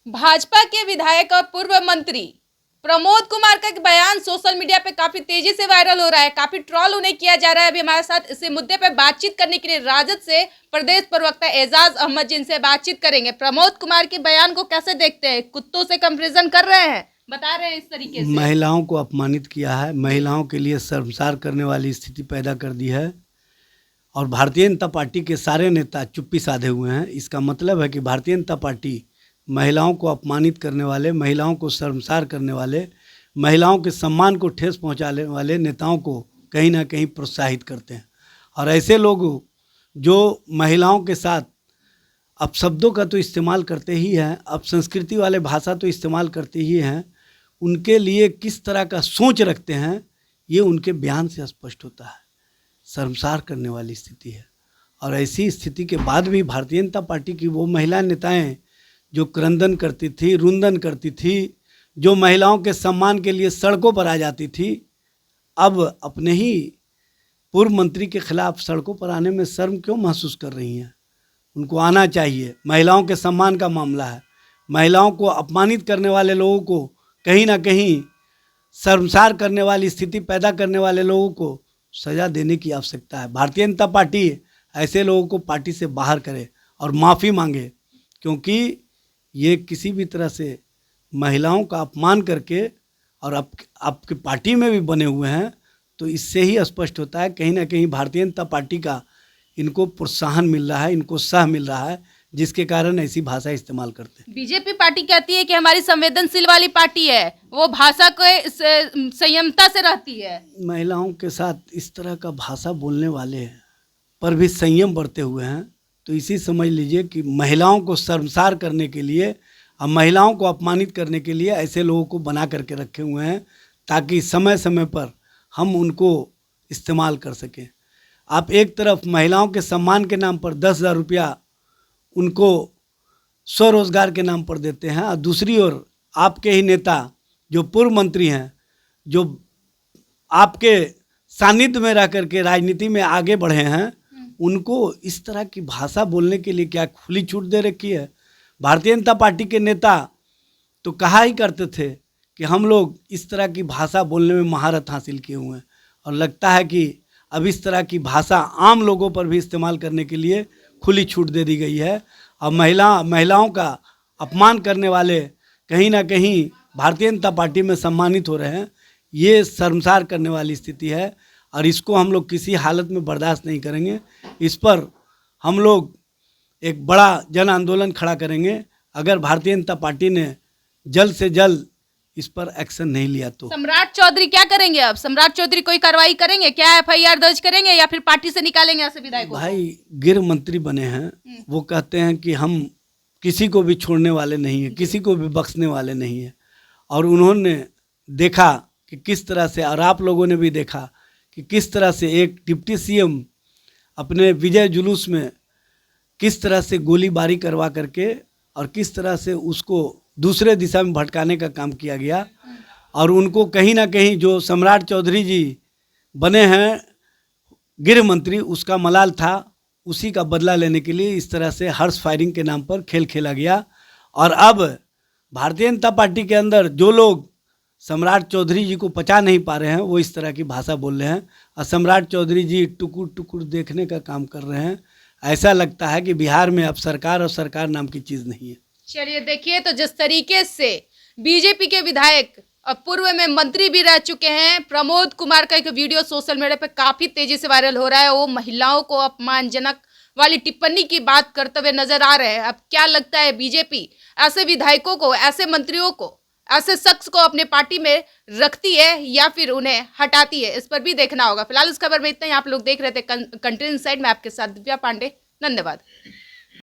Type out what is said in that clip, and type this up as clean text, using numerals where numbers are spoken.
भाजपा के विधायक और पूर्व मंत्री प्रमोद कुमार का एक बयान सोशल मीडिया पे काफी तेजी से वायरल हो रहा है। काफी ट्रोल उन्हें किया जा रहा है। अभी हमारे साथ इसी मुद्दे पे बातचीत करने के लिए राजद से प्रदेश प्रवक्ता एजाज अहमद जिनसे बातचीत करेंगे। प्रमोद कुमार के बयान को कैसे देखते हैं? कुत्तों से कंपैरिजन कर रहे हैं, बता रहे हैं इस तरीके से। महिलाओं को अपमानित किया है, महिलाओं के लिए शर्मसार करने वाली स्थिति पैदा कर दी है और भारतीय जनता पार्टी के सारे नेता चुप्पी साधे हुए हैं। इसका मतलब है कि भारतीय जनता पार्टी महिलाओं को अपमानित करने वाले, महिलाओं को शर्मसार करने वाले, महिलाओं के सम्मान को ठेस पहुंचाने वाले नेताओं को कहीं ना कहीं प्रोत्साहित करते हैं। और ऐसे लोग जो महिलाओं के साथ अपशब्दों का तो इस्तेमाल करते ही हैं, अपसंस्कृति वाले भाषा तो इस्तेमाल करते ही हैं, उनके लिए किस तरह का सोच रखते हैं ये उनके बयान से स्पष्ट होता है। शर्मसार करने वाली स्थिति है। और ऐसी स्थिति के बाद भी भारतीय जनता पार्टी की वो महिला नेताएं जो क्रंदन करती थी, रुंदन करती थी, जो महिलाओं के सम्मान के लिए सड़कों पर आ जाती थी, अब अपने ही पूर्व मंत्री के खिलाफ सड़कों पर आने में शर्म क्यों महसूस कर रही हैं? उनको आना चाहिए। महिलाओं के सम्मान का मामला है। महिलाओं को अपमानित करने वाले लोगों को कहीं ना कहीं शर्मसार करने वाली स्थिति पैदा करने वाले लोगों को सज़ा देने की आवश्यकता है। भारतीय जनता पार्टी ऐसे लोगों को पार्टी से बाहर करे और माफ़ी मांगे, क्योंकि ये किसी भी तरह से महिलाओं का अपमान करके और आपके पार्टी में भी बने हुए हैं, तो इससे ही स्पष्ट होता है कहीं ना कहीं भारतीय जनता पार्टी का इनको प्रोत्साहन मिल रहा है, इनको सह मिल रहा है, जिसके कारण ऐसी भाषा इस्तेमाल करते हैं। बीजेपी पार्टी कहती है कि हमारी संवेदनशील वाली पार्टी है, वो भाषा को संयमता से रहती है। महिलाओं के साथ इस तरह का भाषा बोलने वाले पर भी संयम बरते हुए हैं, तो इसी समझ लीजिए कि महिलाओं को शर्मसार करने के लिए और महिलाओं को अपमानित करने के लिए ऐसे लोगों को बना करके रखे हुए हैं, ताकि समय समय पर हम उनको इस्तेमाल कर सकें। आप एक तरफ महिलाओं के सम्मान के नाम पर 10,000 रुपया उनको स्वरोजगार के नाम पर देते हैं, और दूसरी ओर आपके ही नेता जो पूर्व मंत्री हैं, जो आपके सानिध्य में रह करके राजनीति में आगे बढ़े हैं, उनको इस तरह की भाषा बोलने के लिए क्या खुली छूट दे रखी है? भारतीय जनता पार्टी के नेता तो कहा ही करते थे कि हम लोग इस तरह की भाषा बोलने में महारत हासिल किए हुए हैं, और लगता है कि अब इस तरह की भाषा आम लोगों पर भी इस्तेमाल करने के लिए खुली छूट दे दी गई है। और महिलाओं का अपमान करने वाले कहीं ना कहीं भारतीय जनता पार्टी में सम्मानित हो रहे हैं। ये शर्मसार करने वाली स्थिति है और इसको हम लोग किसी हालत में बर्दाश्त नहीं करेंगे। इस पर हम लोग एक बड़ा जन आंदोलन खड़ा करेंगे अगर भारतीय जनता पार्टी ने जल्द से जल्द इस पर एक्शन नहीं लिया तो। सम्राट चौधरी क्या करेंगे? अब सम्राट चौधरी कोई कार्रवाई करेंगे क्या? एफआईआर दर्ज करेंगे या फिर पार्टी से निकालेंगे ऐसे विधायकों? भाई गृह मंत्री बने हैं, वो कहते हैं कि हम किसी को भी छोड़ने वाले नहीं है, किसी को भी बख्शने वाले नहीं है। और उन्होंने देखा कि किस तरह से, और आप लोगों ने भी देखा कि किस तरह से एक डिप्टी सीएम अपने विजय जुलूस में किस तरह से गोलीबारी करवा करके और किस तरह से उसको दूसरे दिशा में भटकाने का काम किया गया। और उनको कहीं ना कहीं जो सम्राट चौधरी जी बने हैं गृह मंत्री, उसका मलाल था, उसी का बदला लेने के लिए इस तरह से हर्ष फायरिंग के नाम पर खेल खेला गया। और अब भारतीय जनता पार्टी के अंदर जो लोग सम्राट चौधरी जी को पचा नहीं पा रहे हैं, वो इस तरह की भाषा बोल रहे हैं और सम्राट चौधरी जी टुकुर टुकुर देखने का काम कर रहे हैं। ऐसा लगता है कि बिहार में अब सरकार और सरकार नाम की चीज़ नहीं है। चलिए देखिए, तो जिस तरीके से बीजेपी के विधायक और पूर्व में मंत्री भी रह चुके हैं प्रमोद कुमार का एक वीडियो सोशल मीडिया पे काफी तेजी से वायरल हो रहा है। वो महिलाओं को अपमानजनक वाली टिप्पणी की बात करते हुए नजर आ रहे हैं। अब क्या लगता है, बीजेपी ऐसे विधायकों को, ऐसे मंत्रियों को, ऐसे शख्स को अपने पार्टी में रखती है या फिर उन्हें हटाती है? इस पर भी देखना होगा। फिलहाल इस खबर में इतना ही। आप लोग देख रहे थे कंटेंट इनसाइड में, आपके साथ दिव्या पांडे। धन्यवाद।